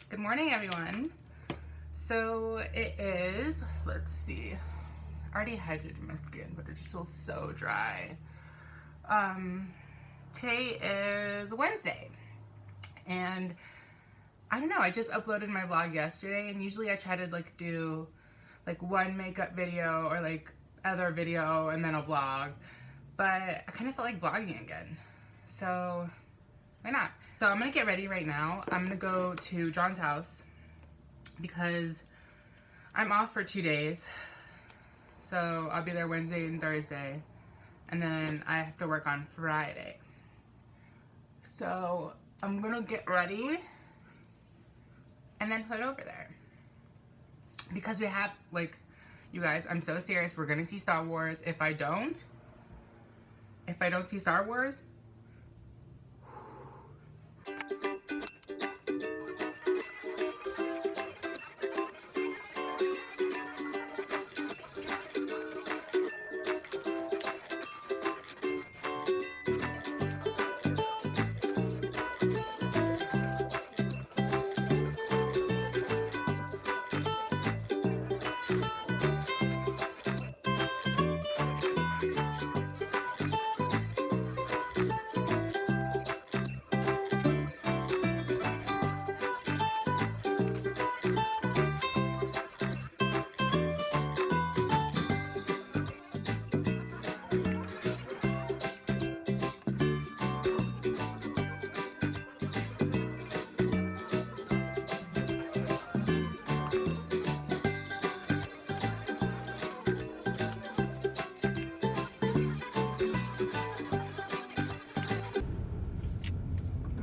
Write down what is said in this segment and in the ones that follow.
Good morning, everyone. So it is, let's see, I already hydrated my skin, but it just feels so dry. Today is Wednesday, and I don't know, I just uploaded my vlog yesterday, and usually I try to do one makeup video or other video and then a vlog, but I kind of felt like vlogging again, so why not? So I'm gonna get ready right now. I'm gonna go to John's house because I'm off for 2 days. So I'll be there Wednesday and Thursday, and then I have to work on Friday. So I'm gonna get ready and then head over there. Because we have, you guys, I'm so serious, we're gonna see Star Wars. If I don't see Star Wars,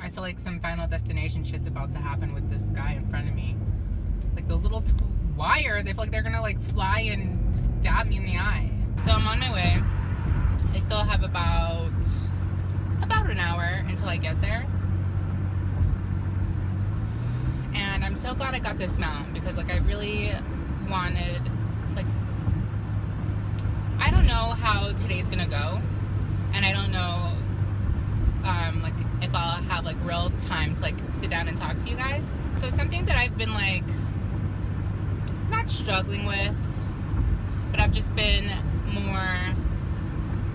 I feel like some Final Destination shit's about to happen with this guy in front of me. Like those little wires, I feel like they're gonna fly and stab me in the eye. So I'm on my way. I still have about an hour until I get there. And I'm so glad I got this mount because I really wanted, I don't know how today's gonna go, and I don't know if I'll have real time to sit down and talk to you guys. So something that I've been not struggling with, but I've just been more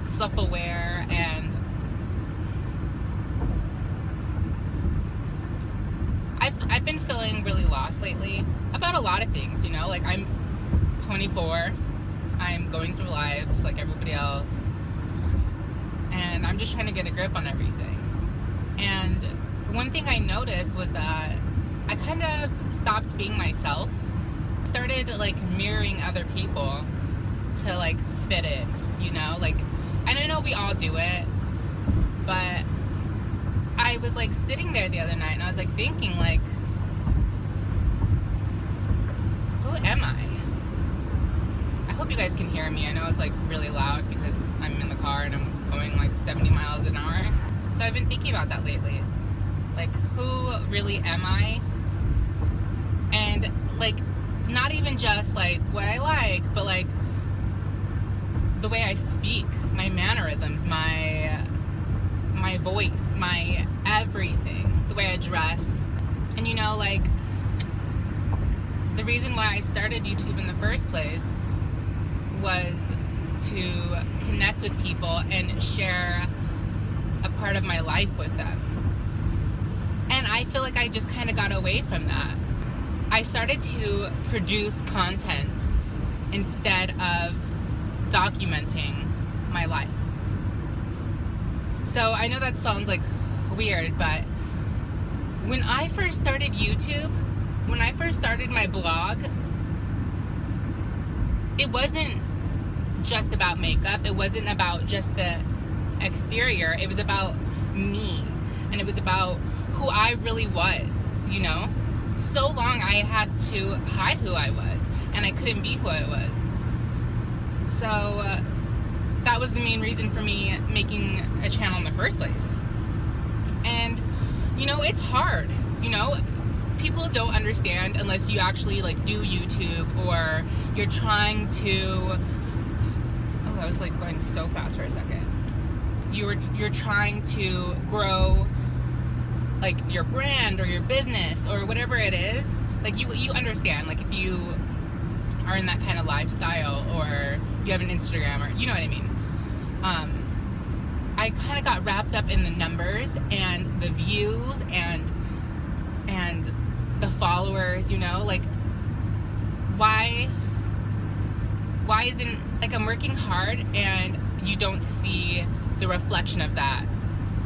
self-aware, and I've been feeling really lost lately about a lot of things, I'm 24, I'm going through life like everybody else, and I'm just trying to get a grip on everything. And one thing I noticed was that I kind of stopped being myself, started mirroring other people to fit in, and I know we all do it, but I was sitting there the other night and I was thinking who am I? I hope you guys can hear me. I know it's really loud because I'm in the car and I'm going 70 miles an hour. So I've been thinking about that lately. Who really am I? And not even just what I like, but the way I speak, my mannerisms, my voice, my everything, the way I dress. And the reason why I started YouTube in the first place was to connect with people and share a part of my life with them. And I feel I just kind of got away from that. I started to produce content instead of documenting my life. So I know that sounds weird, but when I first started YouTube, when I first started my blog, it wasn't just about makeup. It wasn't about just the exterior. It was about me, and it was about who I really was, So long I had to hide who I was, and I couldn't be who I was. So that was the main reason for me making a channel in the first place. And it's hard, people don't understand unless you actually do YouTube, or you're trying to, I was going so fast for a second. You're trying to grow like your brand or your business or whatever it is, like you understand, like if you are in that kind of lifestyle or you have an Instagram or you know what I mean. I kind of got wrapped up in the numbers and the views and the followers, you know, like why isn't, like, I'm working hard and you don't see the reflection of that,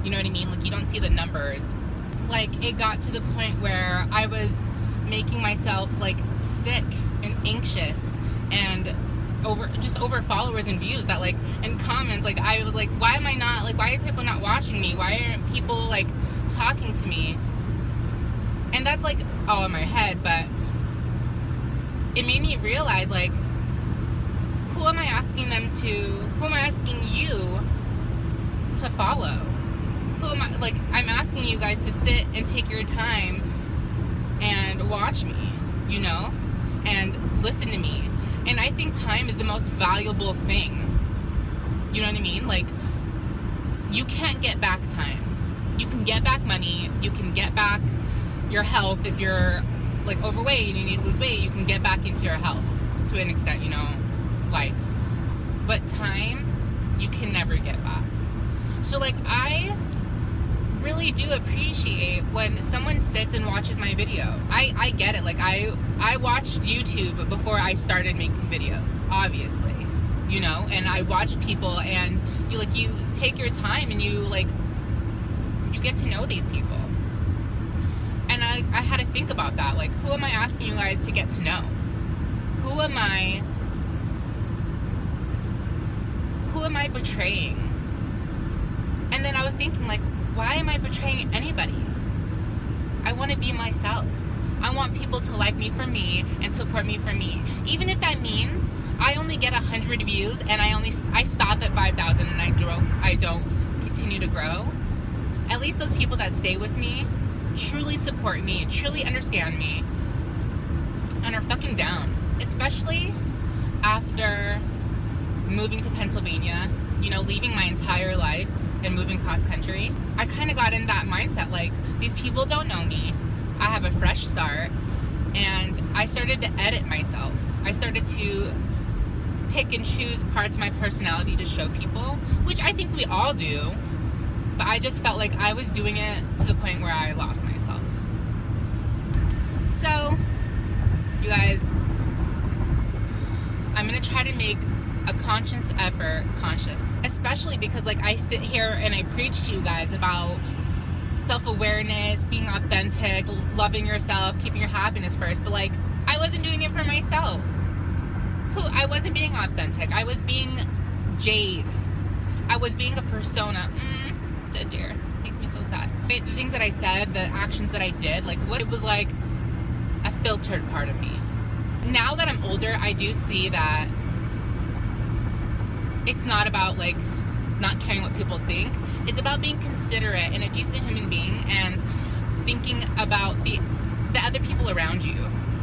you know what I mean? Like you don't see the numbers. Like it got to the point where I was making myself like sick and anxious and over followers and views that, like, and comments, like I was like, why are people not watching me? Why aren't people like talking to me? And that's like all in my head, but it made me realize, like, who am I asking you to follow? I'm asking you guys to sit and take your time and watch me, you know, and listen to me. And I think time is the most valuable thing. You know what I mean? Like, you can't get back time. You can get back money. You can get back your health. If you're like overweight and you need to lose weight, you can get back into your health to an extent, you know, life. But time, you can never get back. So like, I really do appreciate when someone sits and watches my video. I get it. Like I watched YouTube before I started making videos, obviously, you know, and I watched people, and you take your time and you get to know these people. And I had to think about that. Like, who am I asking you guys to get to know? Who am I betraying? And then I was thinking, like, why am I betraying anybody? I want to be myself. I want people to like me for me and support me for me. Even if that means I only get 100 views and I stop at 5,000 and I don't continue to grow. At least those people that stay with me truly support me, truly understand me, and are fucking down. Especially after moving to Pennsylvania, you know, leaving my entire life and moving cross country. I kind of got in that mindset, like, these people don't know me. I have a fresh start, and I started to edit myself. I started to pick and choose parts of my personality to show people, which I think we all do, but I just felt like I was doing it to the point where I lost myself. So, you guys, I'm gonna try to make a conscious effort, especially because, like, I sit here and I preach to you guys about self-awareness, being authentic, loving yourself, keeping your happiness first, but, like, I wasn't doing it for myself. I wasn't being authentic. I was being Jade. I was being a persona. Dead dear. Makes me so sad. The things that I said, the actions that I did, like, it was like a filtered part of me. Now that I'm older, I do see that it's not about, like, not caring what people think. It's about being considerate and a decent human being and thinking about the other people around you,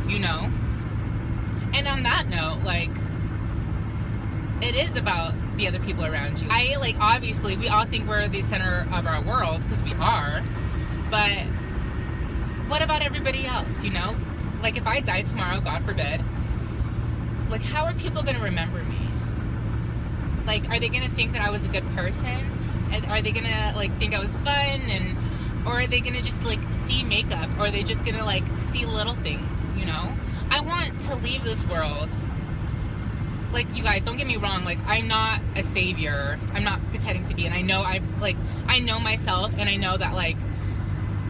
you know? And on that note, like, it is about the other people around you. Obviously, we all think we're the center of our world, because we are, but what about everybody else, you know? Like, if I die tomorrow, God forbid, like, how are people going to remember me? Like, are they going to think that I was a good person? And are they going to, like, think I was fun? Or are they going to just, like, see makeup? Or are they just going to, like, see little things, you know? I want to leave this world. Like, you guys, don't get me wrong. Like, I'm not a savior. I'm not pretending to be. And I know I know myself. And I know that, like,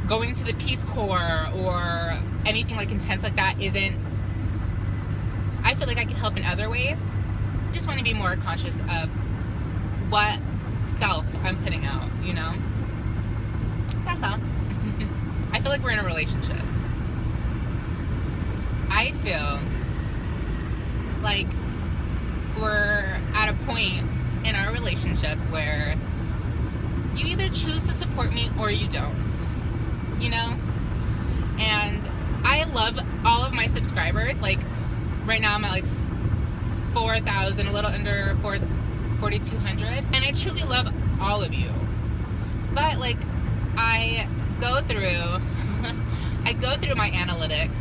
going to the Peace Corps or anything, like, intense like that isn't... I feel like I can help in other ways. I just want to be more conscious of what self I'm putting out, you know? That's all. I feel like we're in a relationship. I feel like we're at a point in our relationship where you either choose to support me or you don't, you know? And I love all of my subscribers. Like, right now I'm at, like, 4,000, a little under 4,200, and I truly love all of you. But, like, I go through I go through my analytics,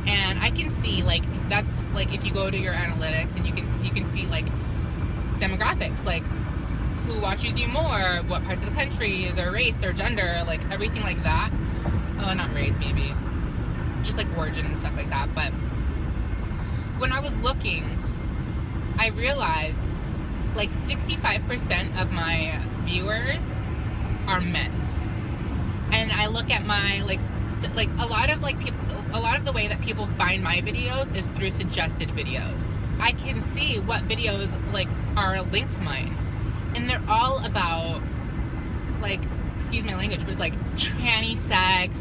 and I can see, like, that's, like, if you go to your analytics, and you can see, like, demographics, like, who watches you more, what parts of the country, their race, their gender, like, everything like that. Oh, not race, maybe. Just, like, origin and stuff like that. But when I was looking, I realized, like, 65% of my viewers are men. And I look at my, like a lot of, like, people, a lot of the way that people find my videos is through suggested videos. I can see what videos, like, are linked to mine, and they're all about, like, excuse my language, but it's like tranny sex,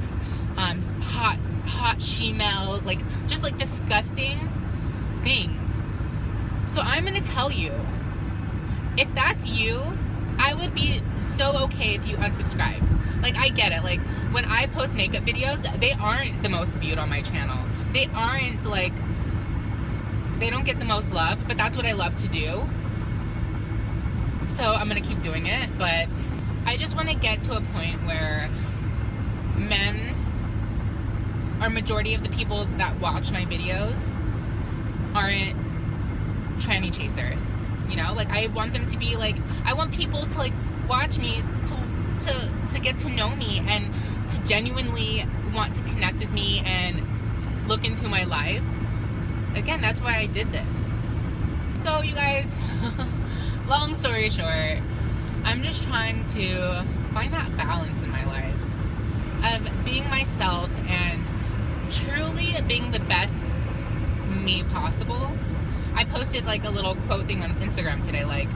hot shemales, like, just, like, disgusting things. So I'm gonna tell you, if that's you, I would be so okay if you unsubscribed. Like, I get it. Like, when I post makeup videos, they aren't the most viewed on my channel. They aren't, like, they don't get the most love, but that's what I love to do. So I'm gonna keep doing it, but I just want to get to a point where men are majority of the people that watch my videos aren't tranny chasers. You know, like, I want them to be, like, I want people to, like, watch me, to get to know me, and to genuinely want to connect with me and look into my life. Again, that's why I did this. So, you guys, long story short, I'm just trying to find that balance in my life of being myself and truly being the best me possible. I posted, like, a little quote thing on Instagram today, like,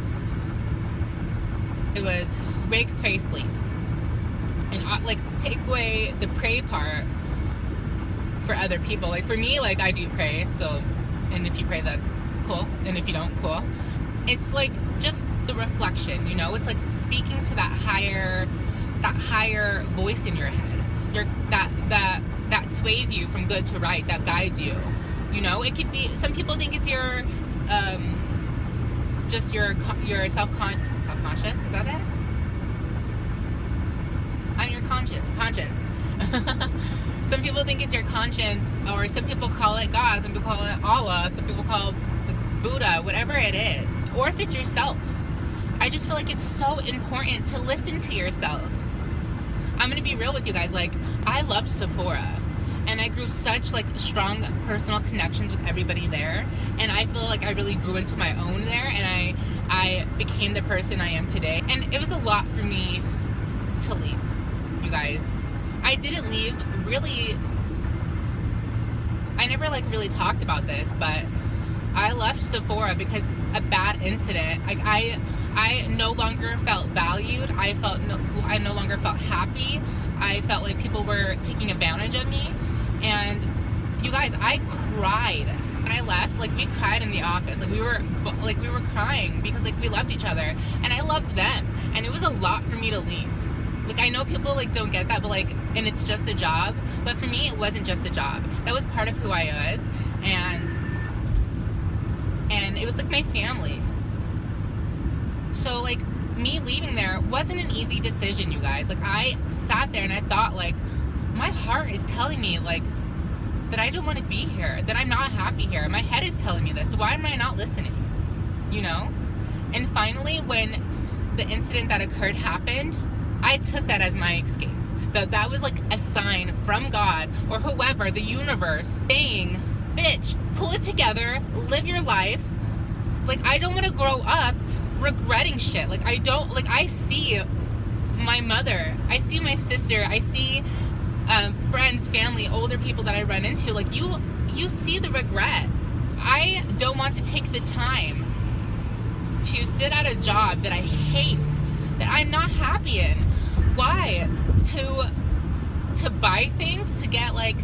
it was wake, pray, sleep, and, like, take away the pray part for other people. Like, for me, like, I do pray, so, and if you pray, that cool, and if you don't, cool. It's, like, just the reflection, you know? It's, like, speaking to that higher voice in your head, that sways you from good to right, that guides you. You know, it could be, some people think it's your, just your self-conscious, is that it? On your conscience. Some people think it's your conscience, or some people call it God, some people call it Allah, some people call it Buddha, whatever it is. Or if it's yourself. I just feel like it's so important to listen to yourself. I'm gonna be real with you guys, like, I loved Sephora. And I grew such, like, strong personal connections with everybody there. And I feel like I really grew into my own there. And I became the person I am today. And it was a lot for me to leave, you guys. I didn't leave, really. I never, like, really talked about this, but I left Sephora because a bad incident. Like, I no longer felt valued. I no longer felt happy. I felt like people were taking advantage of me. And you guys, I cried when I left. Like, we cried in the office. Like, we were crying because, like, we loved each other, and I loved them. And it was a lot for me to leave. Like, I know people, like, don't get that, but, like, and it's just a job. But for me, it wasn't just a job. That was part of who I was, and it was, like, my family. So, like, me leaving there wasn't an easy decision, you guys. Like, I sat there and I thought, like, my heart is telling me, like, that I don't want to be here, that I'm not happy here. My head is telling me this. So why am I not listening? You know? And finally, when the incident that occurred happened, I took that as my escape. That was, like, a sign from God or whoever, the universe, saying, bitch, pull it together, live your life. Like, I don't want to grow up regretting shit. Like, I see my mother, I see my sister, I see friends, family, older people that I run into. Like, you see the regret. I don't want to take the time to sit at a job that I hate, that I'm not happy in. Why? To buy things, to get, like,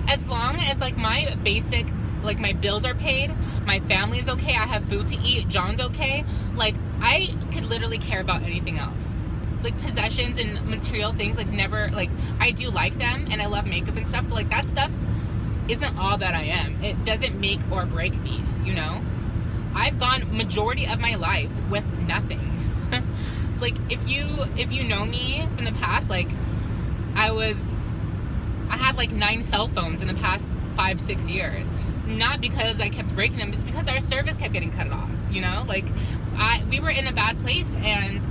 as long as, like, my basic, like, my bills are paid, my family's okay, I have food to eat, John's okay, like, I could literally care about anything else. Like, possessions and material things, like, never, like, I do like them, and I love makeup and stuff, but, like, that stuff isn't all that I am. It doesn't make or break me, you know? I've gone majority of my life with nothing. Like, if you know me from the past, like, I had like 9 cell phones in the past 5-6 years. Not because I kept breaking them, it's because our service kept getting cut off, you know? Like, we were in a bad place, and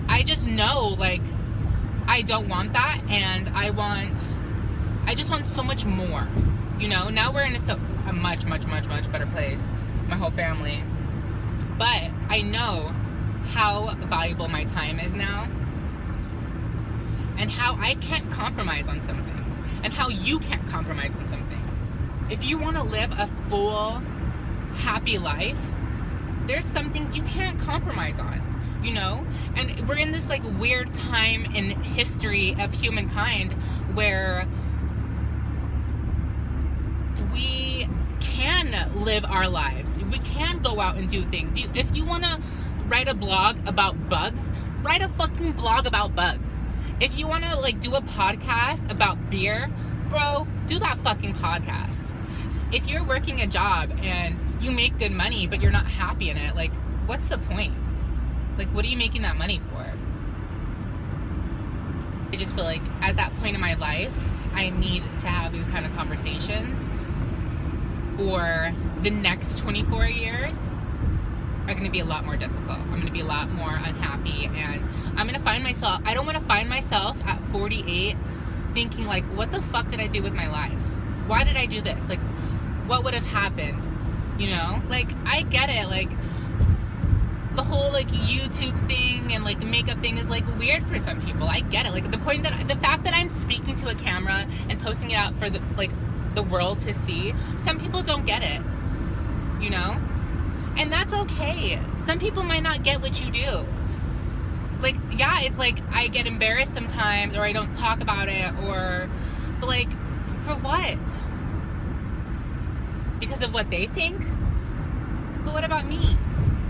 I just know, like, I don't want that, and I just want so much more, you know? Now we're in a much, much, much, much better place, my whole family. But I know how valuable my time is now, and how I can't compromise on some things, and how you can't compromise on some things. If you want to live a full, happy life, there's some things you can't compromise on, you know? And we're in this like weird time in history of humankind where we can live our lives. We can go out and do things. If you want to write a blog about bugs, write a fucking blog about bugs. If you want to like do a podcast about beer, bro, do that fucking podcast. If you're working a job and you make good money but you're not happy in it, like, what's the point? Like, what are you making that money for? I just feel like at that point in my life, I need to have these kind of conversations, or the next 24 years are going to be a lot more difficult. I'm going to be a lot more unhappy, and I'm going to find myself, I don't want to find myself at 48 thinking like, what the fuck did I do with my life? Why did I do this? Like, what would have happened? You know? Like, I get it. Like, the whole like YouTube thing and like makeup thing is like weird for some people. I get it. Like, the fact that I'm speaking to a camera and posting it out for the world to see, some people don't get it. You know? And that's okay. Some people might not get what you do. Like, yeah, it's like I get embarrassed sometimes, or I don't talk about it, but like, for what? Because of what they think? But what about me?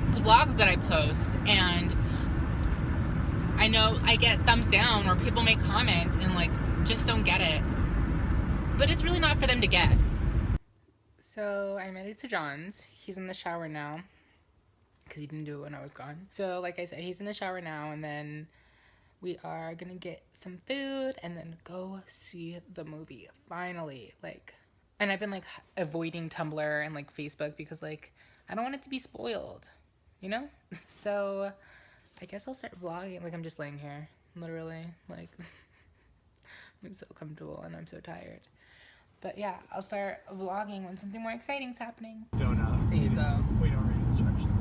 It's vlogs that I post, and I know I get thumbs down, or people make comments and like just don't get it. But it's really not for them to get. So I made it to John's. He's in the shower now, because he didn't do it when I was gone. So like I said, he's in the shower now, and then we are gonna get some food and then go see the movie, finally. Like, and I've been like avoiding Tumblr and like Facebook because like I don't want it to be spoiled, you know? So I guess I'll start vlogging. Like, I'm just laying here, literally, like I'm so comfortable and I'm so tired. But yeah, I'll start vlogging when something more exciting's happening. Don't know. So you go. We don't read instructions.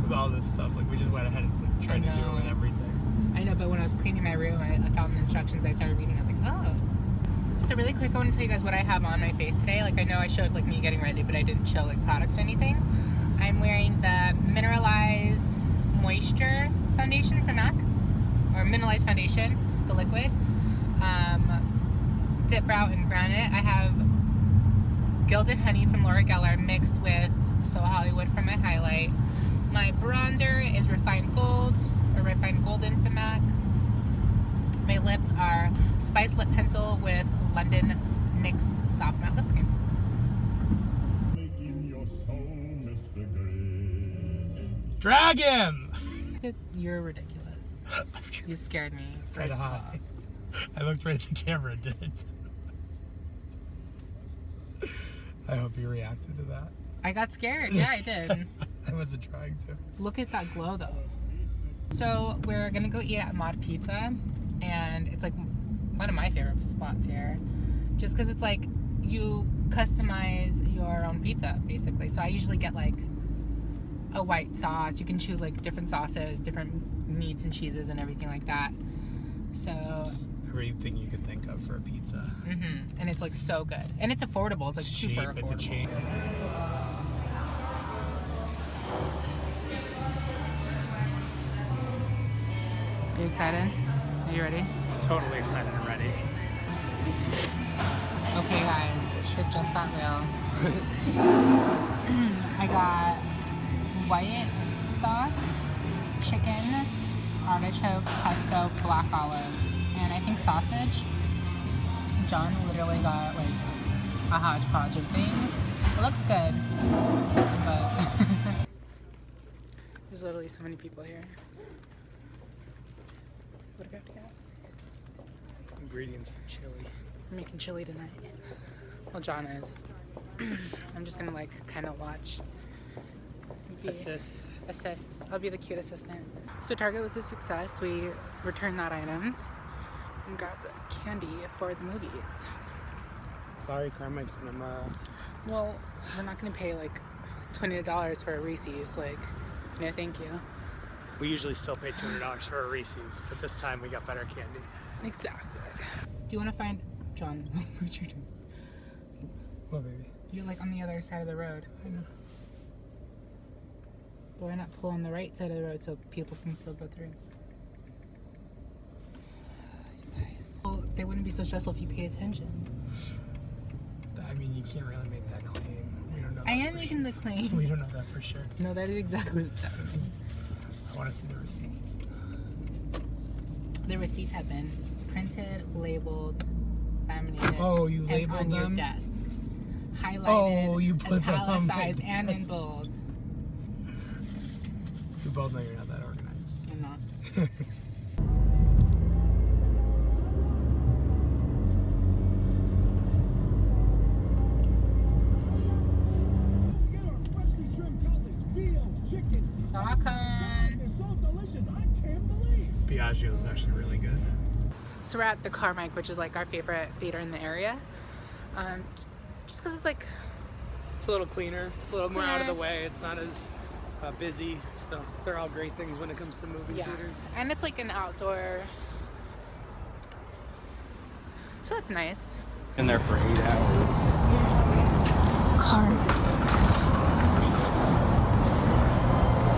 With all this stuff, like, we just went ahead and like, tried to do it with everything. I know, but when I was cleaning my room, I found the instructions, I started reading, I was like, oh. So really quick, I want to tell you guys what I have on my face today. Like, I know I showed like me getting ready, but I didn't show like products or anything. I'm wearing the Mineralize Moisture Foundation from MAC, or Mineralize Foundation, the liquid. Dip Brow and Granite. I have Gilded Honey from Laura Geller mixed with So Hollywood for my highlight. My bronzer is Refined Gold, or Refined Golden from MAC. My lips are Spice Lip Pencil with London NYX Soft Matte Lip Cream. Drag him! You're ridiculous. You scared me. First of all. I looked right at the camera and didn't. I hope you reacted to that. I got scared. Yeah, I did. I wasn't trying to. Look at that glow, though. So we're gonna go eat at Mod Pizza, and it's like one of my favorite spots here, just because it's like you customize your own pizza, basically. So I usually get like a white sauce. You can choose like different sauces, different meats and cheeses and everything like that. So everything you could think of for a pizza. And it's like so good, and it's affordable. It's like cheap, super affordable. It's cheap. Are you excited? Are you ready? Totally excited and ready. Okay, guys, shit just got real. I got white sauce, chicken, artichokes, pesto, black olives, and I think sausage. John literally got like a hodgepodge of things. It looks good, but there's literally so many people here. What do we have to get? Ingredients for chili. We're making chili tonight. Well, John is. I'm just gonna like kind of watch. Assist. I'll be the cute assistant. So Target was a success. We returned that item and grabbed candy for the movies. Sorry, Carmike's and Well, we're not gonna pay like $20 for a Reese's. Like, no, thank you. We usually still pay $200 for a Reese's, but this time we got better candy. Exactly. Do you want to find John? What you doing? What, baby? You're like on the other side of the road. I know. But why not pull on the right side of the road so people can still go through? You guys. Well, they wouldn't be so stressful if you paid attention. I mean, you can't really make that claim. We don't know. I am making the claim. We don't know that for sure. No, that is exactly what that means. I want to see the receipts. The receipts have been printed, labeled, laminated. Oh, you and labeled on them? your desk. Highlighted, Oh, you put them on my italicized, and in desk. bold. We both know you're not that organized. I'm not. Saucon. They're so delicious, I can't believe. Piaggio is actually really good. So we're at the Carmike, which is like our favorite theater in the area. Just because it's like It's a little cleaner. It's a little more out of the cleaner. way. It's not as busy. So they're all great things when it comes to movie theaters. and it's like an outdoor, so it's nice. In there for 8 hours. Carmike.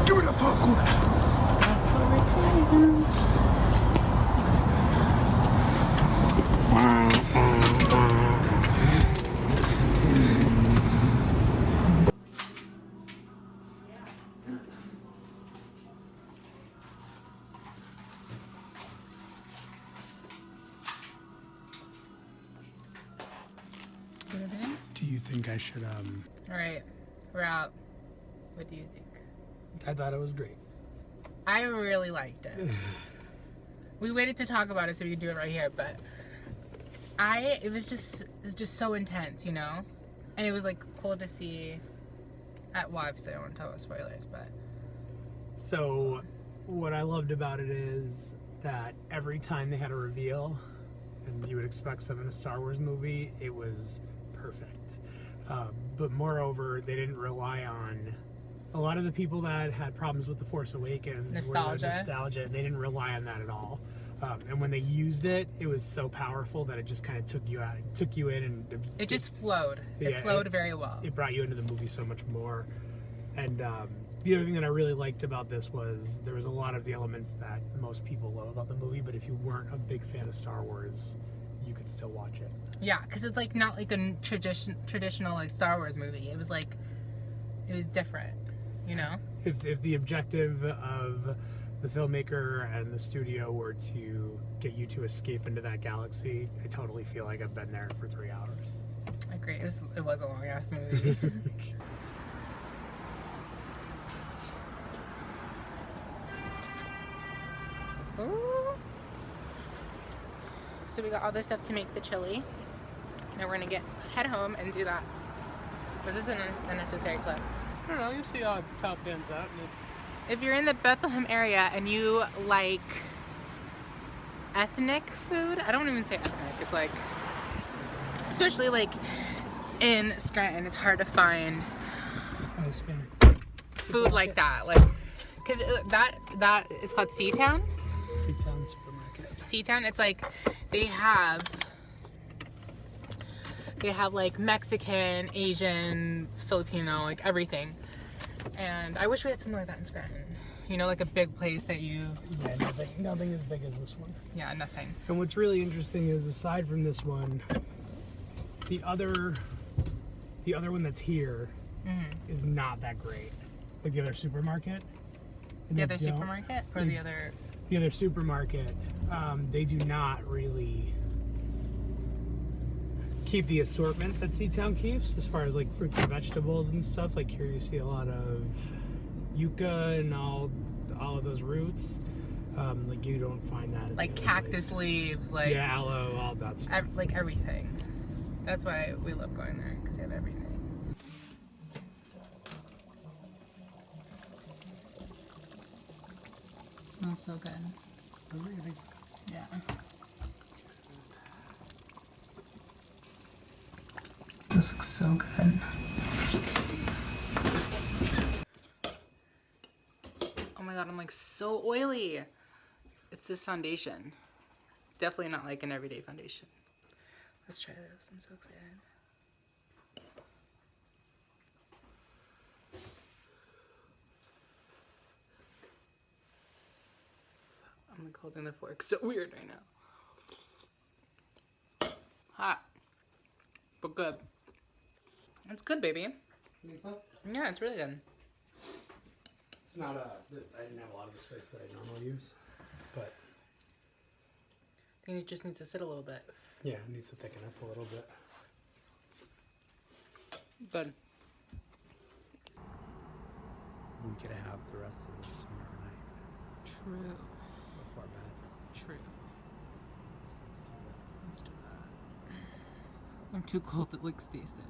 Give me the popcorn. That's what we're saying. Do you think I should All right, we're out. What do you think? I thought it was great. I really liked it. We waited to talk about it so we could do it right here, but it was just so intense, you know? And it was like cool to see well, obviously I don't want to talk about spoilers, but So what I loved about it is that every time they had a reveal, and you would expect some in a Star Wars movie, it was perfect. But moreover, they didn't rely on a lot of the people that had problems with The Force Awakens. Nostalgia. They didn't rely on that at all. And when they used it, it was so powerful that it just kind of took you in, and it just flowed. It flowed very well. It brought you into the movie so much more. And the other thing that I really liked about this was there was a lot of the elements that most people love about the movie, but if you weren't a big fan of Star Wars, you could still watch it. Yeah, because it's like not like a traditional like Star Wars movie. It was different, you know? If the objective of the filmmaker and the studio were to get you to escape into that galaxy, I totally feel like I've been there for 3 hours. I agree. It was a long ass movie. Ooh. So we got all this stuff to make the chili. Now we're gonna head home and do that. Was this an unnecessary clip? I don't know, you'll see how it pans out. If you're in the Bethlehem area and you like ethnic food, I don't even say ethnic, it's like, especially like in Scranton, it's hard to find food like that. Like, because that is called Seatown? Seatown Supermarket. Seatown, it's like they have like Mexican, Asian, Filipino, like everything. And I wish we had something like that in Scranton. You know, like a big place that you... Yeah, nothing as big as this one. Yeah, nothing. And what's really interesting is, aside from this one, the other one that's here is not that great. Like the other supermarket. The other supermarket? Or the other... The other supermarket, they do not really keep the assortment that Seatown keeps, as far as like fruits and vegetables and stuff. Like here you see a lot of yucca and all of those roots. Like you don't find that. Like cactus leaves, like yeah, aloe, all that stuff. like everything. That's why we love going there, because they have everything. It smells so good. Really? I think so. Yeah. This looks so good. Oh my god, I'm like so oily. It's this foundation. Definitely not like an everyday foundation. Let's try this. I'm so excited. I'm like holding the fork so weird right now. Hot. But good. It's good, baby. You think so? Yeah, it's really good. It's not I didn't have a lot of the space that I normally use, but I think it just needs to sit a little bit. yeah, it needs to thicken up a little bit. Good. We could have the rest of this tomorrow night True. before bed. True. So let's do that. Let's do that. I'm too cold to like stay steady.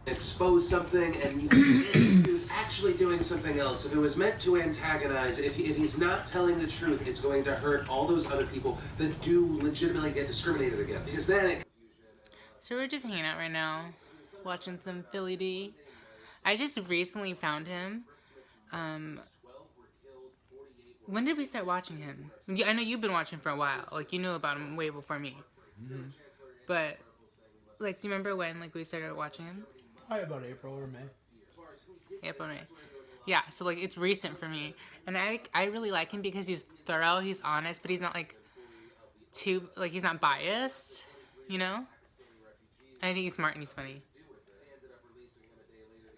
Expose something and he was actually doing something else. If it was meant to antagonize, if he's not telling the truth, it's going to hurt all those other people that do legitimately get discriminated against. Because then it... So we're just hanging out right now, watching some Philly D. I just recently found him. When did we start watching him? I know you've been watching for a while. Like, you knew about him way before me. Mm-hmm. But, like, do you remember when, like, we started watching him? Probably about April or May. April, May. Yeah, so, like, it's recent for me. And I really like him because he's thorough, he's honest, but he's not, like, too, like, he's not biased, you know? And I think he's smart and he's funny.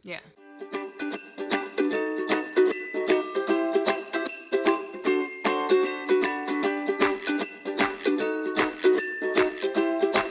Yeah.